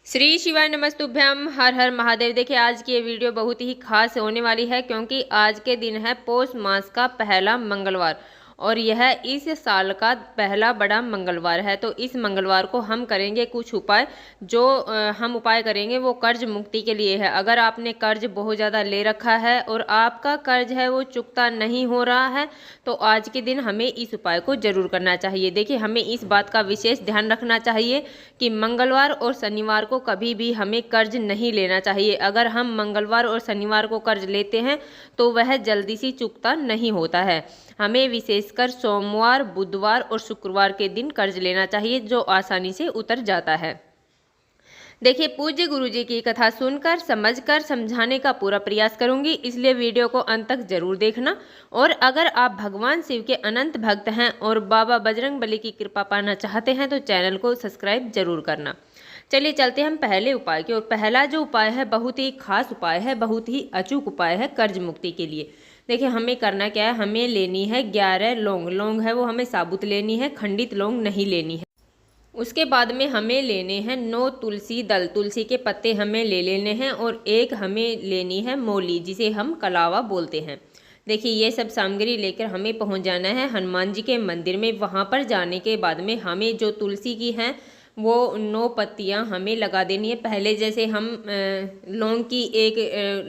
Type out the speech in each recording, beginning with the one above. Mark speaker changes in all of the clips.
Speaker 1: श्री शिवाय नमस्तुभ्यम। हर हर महादेव। देखिए आज की ये वीडियो बहुत ही खास होने वाली है क्योंकि आज के दिन है पौष मास का पहला मंगलवार और यह इस साल का पहला बड़ा मंगलवार है। तो इस मंगलवार को हम करेंगे कुछ उपाय। जो हम उपाय करेंगे वो कर्ज मुक्ति के लिए है। अगर आपने कर्ज बहुत ज़्यादा ले रखा है और आपका कर्ज है वो चुकता नहीं हो रहा है तो आज के दिन हमें इस उपाय को जरूर करना चाहिए। देखिए हमें इस बात का विशेष ध्यान रखना चाहिए कि मंगलवार और शनिवार को कभी भी हमें कर्ज नहीं लेना चाहिए। अगर हम मंगलवार और शनिवार को कर्ज लेते हैं तो वह जल्दी से चुकता नहीं होता है। हमें विशेषकर सोमवार, बुधवार और शुक्रवार के दिन कर्ज लेना चाहिए जो आसानी से उतर जाता है। देखिए पूज्य गुरुजी की कथा सुनकर समझकर समझाने का पूरा प्रयास करूंगी, इसलिए वीडियो को अंत तक जरूर देखना। और अगर आप भगवान शिव के अनंत भक्त हैं और बाबा बजरंगबली की कृपा पाना चाहते हैं तो चैनल को सब्सक्राइब जरूर करना। चलिए चलते हम पहले उपाय की ओर। पहला जो उपाय है बहुत ही खास उपाय है, बहुत ही अचूक उपाय है कर्ज मुक्ति के लिए। देखिए हमें करना क्या है, हमें लेनी है 11 लौंग। लौंग है वो हमें साबुत लेनी है, खंडित लौंग नहीं लेनी है। उसके बाद में हमें लेने हैं 9 तुलसी दल, तुलसी के पत्ते हमें ले लेने हैं और एक हमें लेनी है मौली जिसे हम कलावा बोलते हैं। देखिए ये सब सामग्री लेकर हमें पहुंच जाना है हनुमान जी के मंदिर में। वहां पर जाने के बाद में हमें जो तुलसी की हैं वो 9 पत्तियां हमें लगा देनी है। पहले जैसे हम लौंग की एक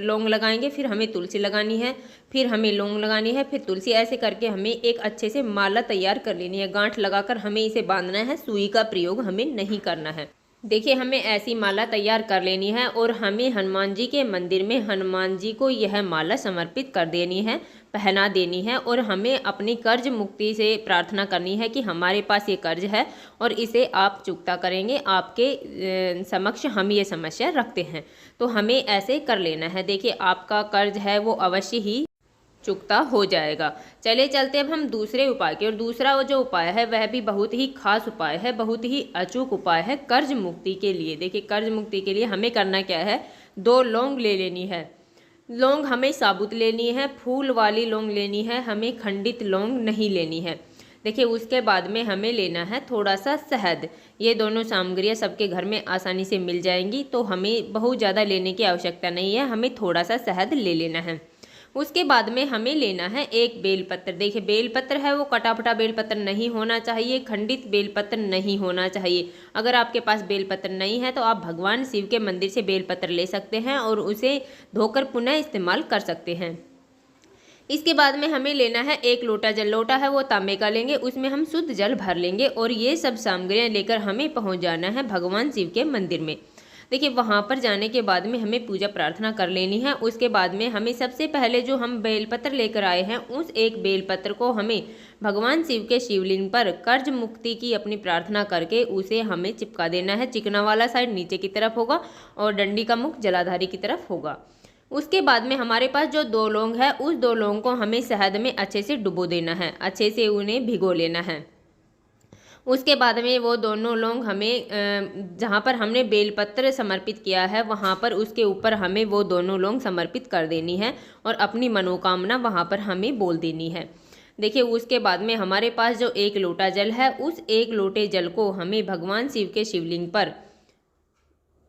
Speaker 1: लौंग लगाएंगे, फिर हमें तुलसी लगानी है, फिर हमें लौंग लगानी है, फिर तुलसी, ऐसे करके हमें एक अच्छे से माला तैयार कर लेनी है। गांठ लगाकर हमें इसे बांधना है, सुई का प्रयोग हमें नहीं करना है। देखिए हमें ऐसी माला तैयार कर लेनी है और हमें हनुमान जी के मंदिर में हनुमान जी को यह माला समर्पित कर देनी है, पहना देनी है। और हमें अपनी कर्ज मुक्ति से प्रार्थना करनी है कि हमारे पास ये कर्ज है और इसे आप चुकता करेंगे। आपके समक्ष हम ये समस्या रखते हैं, तो हमें ऐसे कर लेना है। देखिए आपका कर्ज है वो अवश्य ही चुकता हो जाएगा। चलिए चलते अब हम दूसरे उपाय की। और दूसरा वो जो उपाय है वह भी बहुत ही खास उपाय है, बहुत ही अचूक उपाय है कर्ज मुक्ति के लिए। देखिए कर्ज मुक्ति के लिए हमें करना क्या है, 2 लौंग ले लेनी है। लौंग हमें साबुत लेनी है, फूल वाली लौंग लेनी है, हमें खंडित लौंग नहीं लेनी है। देखिए उसके बाद में हमें लेना है थोड़ा सा शहद। ये दोनों सामग्रियाँ सबके घर में आसानी से मिल जाएंगी, तो हमें बहुत ज़्यादा लेने की आवश्यकता नहीं है, हमें थोड़ा सा शहद ले लेना है। उसके बाद में हमें लेना है एक बेलपत्र। देखिए बेलपत्र है वो कटापटा बेलपत्र नहीं होना चाहिए, खंडित बेलपत्र नहीं होना चाहिए। अगर आपके पास बेलपत्र नहीं है तो आप भगवान शिव के मंदिर से बेलपत्र ले सकते हैं और उसे धोकर पुनः इस्तेमाल कर सकते हैं। इसके बाद में हमें लेना है 1 लोटा जल। लोटा है वो तांबे का लेंगे, उसमें हम शुद्ध जल भर लेंगे और ये सब सामग्रियाँ लेकर हमें पहुँच जाना है भगवान शिव के मंदिर में। देखिए वहाँ पर जाने के बाद में हमें पूजा प्रार्थना कर लेनी है। उसके बाद में हमें सबसे पहले जो हम बेलपत्र लेकर आए हैं उस एक बेलपत्र को हमें भगवान शिव के शिवलिंग पर कर्ज मुक्ति की अपनी प्रार्थना करके उसे हमें चिपका देना है। चिकना वाला साइड नीचे की तरफ होगा और डंडी का मुख जलाधारी की तरफ होगा। उसके बाद में हमारे पास जो 2 लौंग है उस 2 लौंग को हमें शहद में अच्छे से डुबो देना है, अच्छे से उन्हें भिगो लेना है। उसके बाद में वो दोनों लौंग हमें जहाँ पर हमने बेलपत्र समर्पित किया है वहाँ पर उसके ऊपर हमें वो दोनों लौंग समर्पित कर देनी है और अपनी मनोकामना वहाँ पर हमें बोल देनी है। देखिए उसके बाद में हमारे पास जो 1 लोटा जल है उस 1 लोटे जल को हमें भगवान शिव के शिवलिंग पर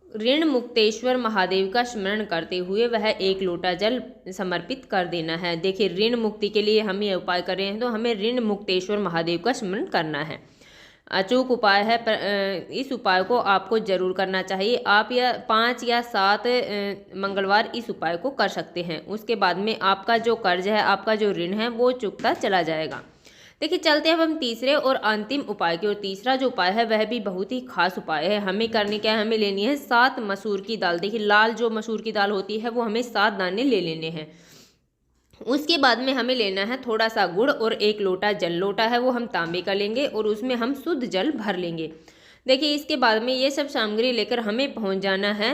Speaker 1: ऋण मुक्तेश्वर महादेव का स्मरण करते हुए वह 1 लोटा जल समर्पित कर देना है। देखिए ऋण मुक्ति के लिए हम ये उपाय कर रहे हैं तो हमें ऋण मुक्तेश्वर महादेव का स्मरण करना है। अचूक उपाय है, इस उपाय को आपको जरूर करना चाहिए। आप या 5 या 7 मंगलवार इस उपाय को कर सकते हैं। उसके बाद में आपका जो कर्ज है, आपका जो ऋण है वो चुकता चला जाएगा। देखिए चलते हैं अब हम तीसरे और अंतिम उपाय की ओर। तीसरा जो उपाय है वह भी बहुत ही खास उपाय है। हमें करने क्या है, हमें लेनी है 7 मसूर की दाल। देखिए लाल जो मसूर की दाल होती है वो हमें 7 दाने ले लेने हैं। उसके बाद में हमें लेना है थोड़ा सा गुड़ और 1 लोटा जल। लोटा है वो हम तांबे का लेंगे और उसमें हम शुद्ध जल भर लेंगे। देखिए इसके बाद में ये सब सामग्री लेकर हमें पहुंच जाना है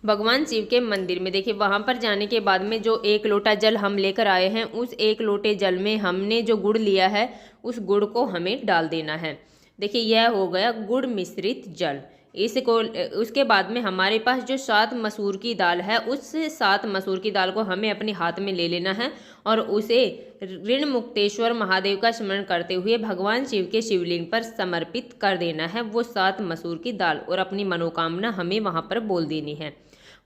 Speaker 1: भगवान शिव के मंदिर में। देखिए वहाँ पर जाने के बाद में जो 1 लोटा जल हम लेकर आए हैं उस 1 लोटे जल में हमने जो गुड़ लिया है उस गुड़ को हमें डाल देना है। देखिए यह हो गया गुड़ मिश्रित जल। इसको उसके बाद में हमारे पास जो 7 मसूर की दाल है, उस 7 मसूर की दाल को हमें अपने हाथ में ले लेना है और उसे ऋण मुक्तेश्वर महादेव का स्मरण करते हुए भगवान शिव के शिवलिंग पर समर्पित कर देना है वो 7 मसूर की दाल, और अपनी मनोकामना हमें वहाँ पर बोल देनी है।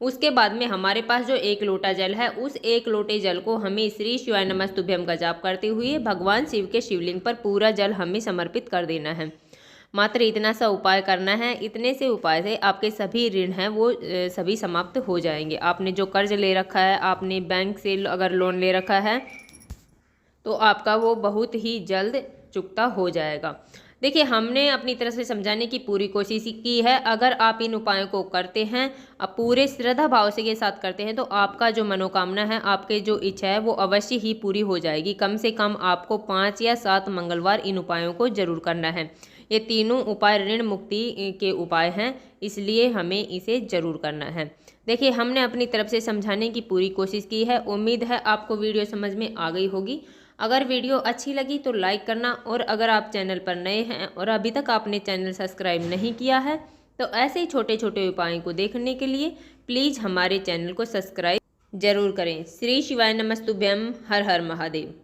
Speaker 1: उसके बाद में हमारे पास जो 1 लोटा जल है, उस 1 लोटे जल को हमें श्री शिवाय नमस्तुभ्यम का जाप करते हुए भगवान शिव के शिवलिंग पर पूरा जल हमें समर्पित कर देना है। मात्र इतना सा उपाय करना है। इतने से उपाय से आपके सभी ऋण हैं वो सभी समाप्त हो जाएंगे। आपने जो कर्ज ले रखा है, आपने बैंक से अगर लोन ले रखा है, तो आपका वो बहुत ही जल्द चुकता हो जाएगा। देखिए, हमने अपनी तरफ से समझाने की पूरी कोशिश की है। अगर आप इन उपायों को करते हैं, आप पूरे श्रद्धा भाव से के साथ करते हैं, तो आपका जो मनोकामना है, आपके जो इच्छा है, वो अवश्य ही पूरी हो जाएगी। कम से कम आपको 5 या 7 मंगलवार इन उपायों को जरूर करना है। ये तीनों उपाय ऋण मुक्ति के उपाय हैं, इसलिए हमें इसे जरूर करना है। देखिए, हमने अपनी तरफ से समझाने की पूरी कोशिश की है। उम्मीद है आपको वीडियो समझ में आ गई होगी। अगर वीडियो अच्छी लगी तो लाइक करना, और अगर आप चैनल पर नए हैं और अभी तक आपने चैनल सब्सक्राइब नहीं किया है, तो ऐसे ही छोटे छोटे उपायों को देखने के लिए प्लीज़ हमारे चैनल को सब्सक्राइब जरूर करें। श्री शिवाय नमस्तुभ्यम। हर हर महादेव।